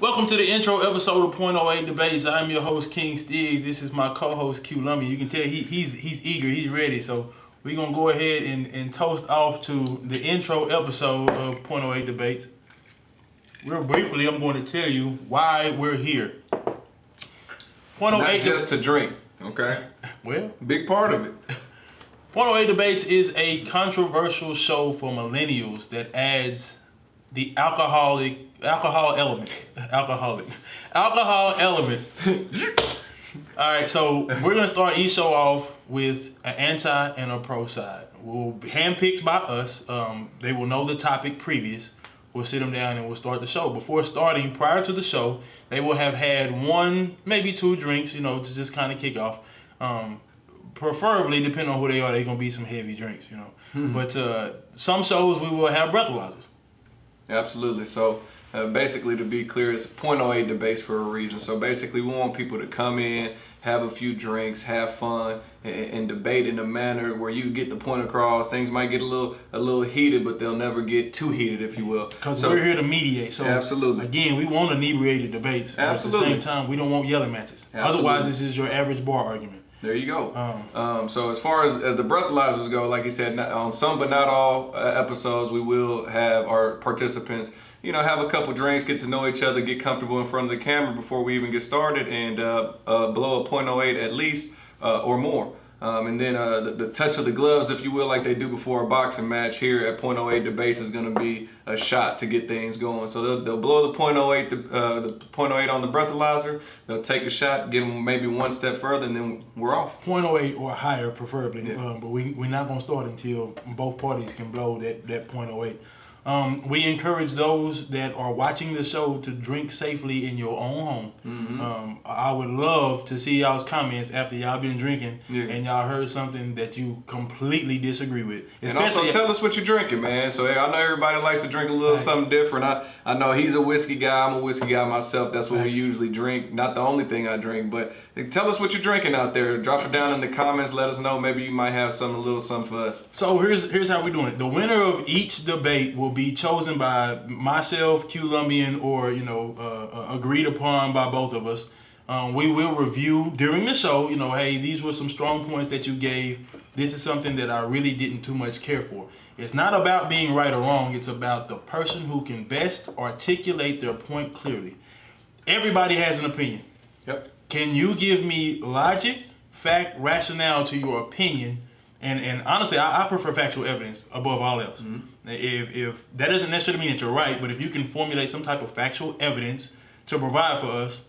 Welcome to the intro episode of Point Oh Eight Debates. I'm your host, King Stiggs. This is my co-host, Q Lummy. You can tell he's eager, he's ready. So we're going to go ahead and toast off to the intro episode of Point Oh Eight Debates. Real briefly, I'm going to tell you why we're here. Point Oh Eight, not just to drink, okay? Well, big part of it. Point Oh Eight Debates is a controversial show for millennials that adds the alcohol element. All right, so we're gonna start each show off with an anti and a pro side. We'll be handpicked by us. They will know the topic previous. We'll sit them down and we'll start the show. Before starting, prior to the show, they will have had one, maybe two drinks, to just kind of kick off. Preferably, depending on who they are, they're gonna be some heavy drinks, But some shows we will have breathalyzers. Absolutely. So basically, to be clear, it's Point Oh Eight Debates for a reason. So basically, we want people to come in, have a few drinks, have fun, and debate in a manner where you get the point across. Things might get a little heated, but they'll never get too heated, if you will. Because we're here to mediate. So absolutely. Again, we want inebriated debates. Absolutely. At the same time, we don't want yelling matches. Absolutely. Otherwise, this is your average bar argument. There you go. So as far as the breathalyzers go, like you said, on some but not all episodes, we will have our participants, have a couple drinks, get to know each other, get comfortable in front of the camera before we even get started, and blow a .08 at least or more. And then the touch of the gloves, if you will, like they do before a boxing match here at Point Oh Eight Debates, is going to be a shot to get things going. So they'll blow the .08 on the breathalyzer. They'll take a shot, get them maybe one step further, and then we're off. .08 or higher, preferably. Yeah. But we're not going to start until both parties can blow that .08. We encourage those that are watching the show to drink safely in your own home. Mm-hmm. I would love to see y'all's comments after y'all been drinking and y'all heard something that you completely disagree with. And also tell us what you're drinking, man. So I know everybody likes to drink a little something different. I know he's a whiskey guy. I'm a whiskey guy myself. That's what we usually drink. Not the only thing I drink, but tell us what you're drinking out there. Drop it down in the comments. Let us know. Maybe you might have a little something for us. So here's how we're doing it. The winner of each debate will be chosen by myself, Q Lumbian, or agreed upon by both of us. We will review during the show. Hey, these were some strong points that you gave. This is something that I really didn't too much care for. It's not about being right or wrong. It's about the person who can best articulate their point clearly. Everybody has an opinion. Yep. Can you give me logic, fact, rationale to your opinion? And honestly, I prefer factual evidence above all else. Mm-hmm. If that doesn't necessarily mean that you're right, but if you can formulate some type of factual evidence to provide for us,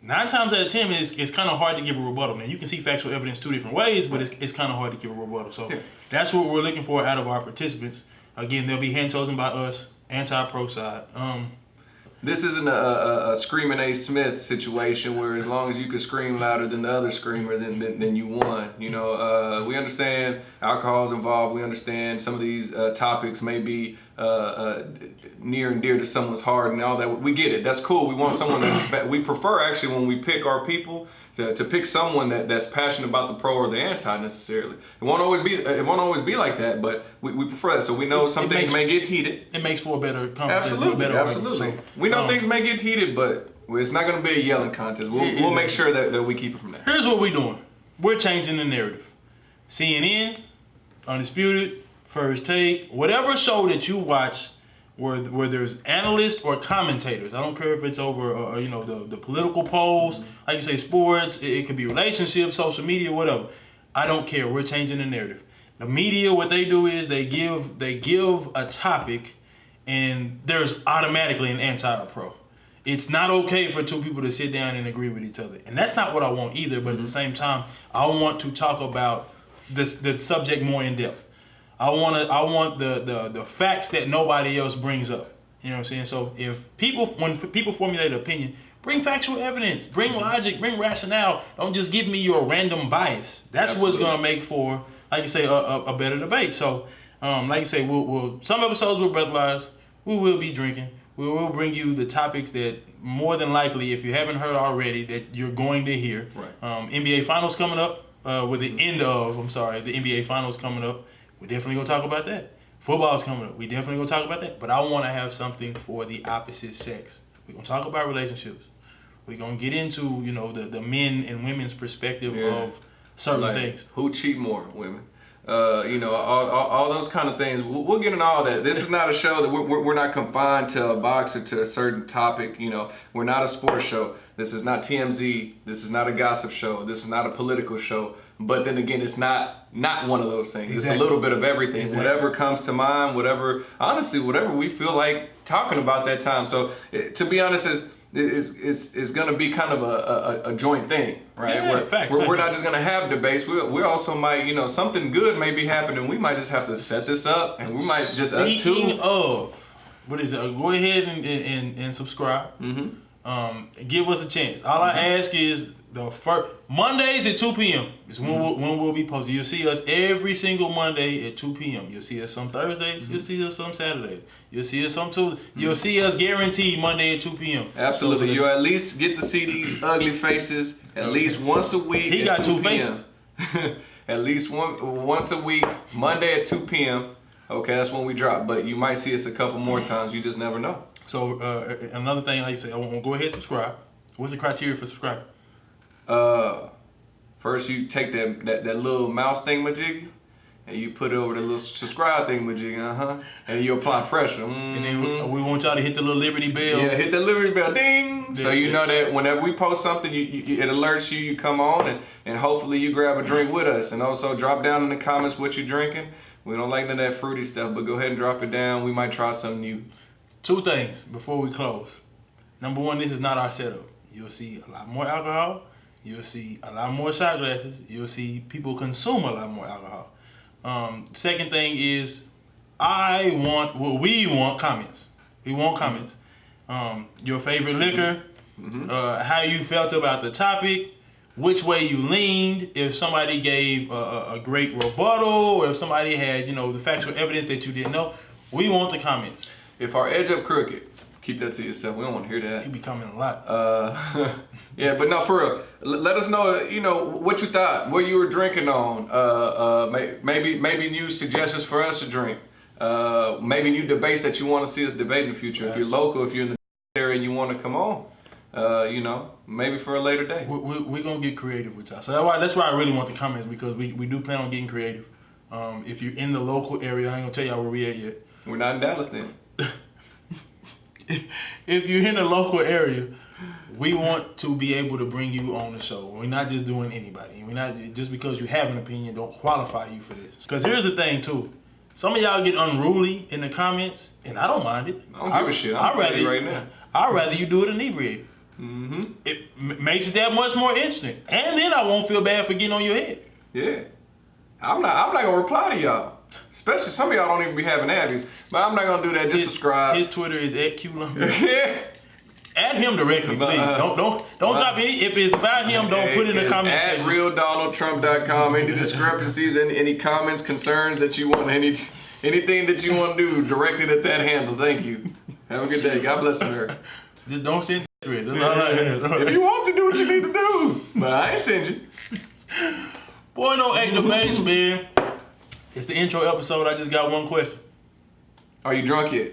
9 times out of 10 it's kind of hard to give a rebuttal. Now, you can see factual evidence 2 different ways, but it's kind of hard to give a rebuttal. So that's what we're looking for out of our participants. Again, they'll be hand chosen by us, anti-pro side. This isn't a Screaming A. Smith situation where as long as you can scream louder than the other screamer, then you won. We understand alcohol's involved. We understand some of these topics may be near and dear to someone's heart and all that. We get it. That's cool. We want someone we prefer actually when we pick our people to pick someone that's passionate about the pro or the anti necessarily. It won't always be like that, but we prefer that. So we know some things may get heated. It makes for a better conversation. Absolutely. So, we know things may get heated, but it's not going to be a yelling contest. We'll make sure that we keep it from there. Here's what we're doing. We're changing the narrative. CNN, Undisputed, First Take, whatever show that you watch where there's analysts or commentators. I don't care if it's over the political polls, like you say, sports. It could be relationships, social media, whatever. I don't care. We're changing the narrative. The media, what they do is they give a topic, and there's automatically an anti or pro. It's not okay for two people to sit down and agree with each other, and that's not what I want either. But at the same time, I want to talk about the subject more in depth. I want the facts that nobody else brings up. You know what I'm saying? So when people formulate an opinion, bring factual evidence, bring logic, bring rationale. Don't just give me your random bias. That's what's gonna make for, like you say, a better debate. So, like you say, we'll some episodes will breathalyze. We will be drinking. We will bring you the topics that more than likely, if you haven't heard already, that you're going to hear. Right. NBA Finals coming up. The NBA Finals coming up. We're definitely going to talk about that. Football's coming up. We definitely going to talk about that. But I want to have something for the opposite sex. We're gonna talk about relationships. We're gonna get into, you know, the men and women's perspective of certain like, things. Who cheat more, women? You know, all those kind of things. We'll get into all that. This is not a show that we're not confined to a box or to a certain topic. You know, we're not a sports show. This is not TMZ. This is not a gossip show. This is not a political show. But then again, it's not one of those things. Exactly. It's a little bit of everything. Exactly. Whatever comes to mind, whatever we feel like talking about that time. So to be honest, it's going to be kind of a joint thing, right? Yeah, we're not just going to have debates. We also might, you know, something good may be happening. We might just have to set this up, and we might just us two. Speaking of, what is it? Go ahead and subscribe. Give us a chance. All I ask is the first Mondays at 2 p.m. is when we'll be posted. You'll see us every single Monday at 2 p.m. You'll see us some Thursdays. You'll see us some Saturdays. You'll see us some Tuesdays. You'll see us guaranteed Monday at 2 p.m. Absolutely. You'll at least get to see these ugly faces at least once a week. He got 2 faces. At least once a week, Monday at 2 p.m. Okay, that's when we drop. But you might see us a couple more times. You just never know. So another thing, like I said, I want to go ahead and subscribe. What's the criteria for subscribing? First you take that little mouse thingamajiggy and you put it over the little subscribe thingamajiggy, and you apply pressure. And then we want y'all to hit the little Liberty Bell. Yeah, hit the Liberty Bell, ding! So you know that whenever we post something, it alerts you, you come on, and hopefully you grab a drink with us. And also drop down in the comments what you're drinking. We don't like none of that fruity stuff, but go ahead and drop it down. We might try something new. 2 things before we close. Number 1, this is not our setup. You'll see a lot more alcohol. You'll see a lot more shot glasses. You'll see people consume a lot more alcohol. Second thing is, we want comments. We want comments. Your favorite liquor, how you felt about the topic, which way you leaned, if somebody gave a great rebuttal, or if somebody had, you know, the factual evidence that you didn't know. We want the comments. If our edge up crooked, keep that to yourself. We don't want to hear that. You be coming a lot. Yeah, but no, for real. Let us know, you know, what you thought, what you were drinking on. Maybe new suggestions for us to drink. Maybe new debates that you want to see us debate in the future. If you're local, if you're in the area and you want to come on, you know, maybe for a later day. We're going to get creative with y'all. So that's why I really want the comments, because we do plan on getting creative. If you're in the local area, I ain't going to tell y'all where we at yet. We're not in Dallas then. If you're in the local area, we want to be able to bring you on the show. We're not just doing anybody. We're not just because you have an opinion don't qualify you for this. Because here's the thing too, some of y'all get unruly in the comments, and I don't mind it. I don't give a shit. I'll tell you right now. I'd rather you do it inebriated. It makes it that much more interesting, and then I won't feel bad for getting on your head. Yeah, I'm not gonna reply to y'all. Especially some of y'all don't even be having abbies. But I'm not gonna do that. Just subscribe. His Twitter is @QLumber. Yeah. Add him directly, please. Don't drop any. If it's about him, don't put it in the comment section. @RealDonaldTrump.com. Any discrepancies, any comments, concerns that you want, anything that you want to do, directed at that handle. Thank you. Have a good day. God bless America. Just don't send threads. That's all I have. If you want to do what you need to do, but I ain't send you. Boy, no, ain't the base, man. It's the intro episode. I just got one question. Are you drunk yet?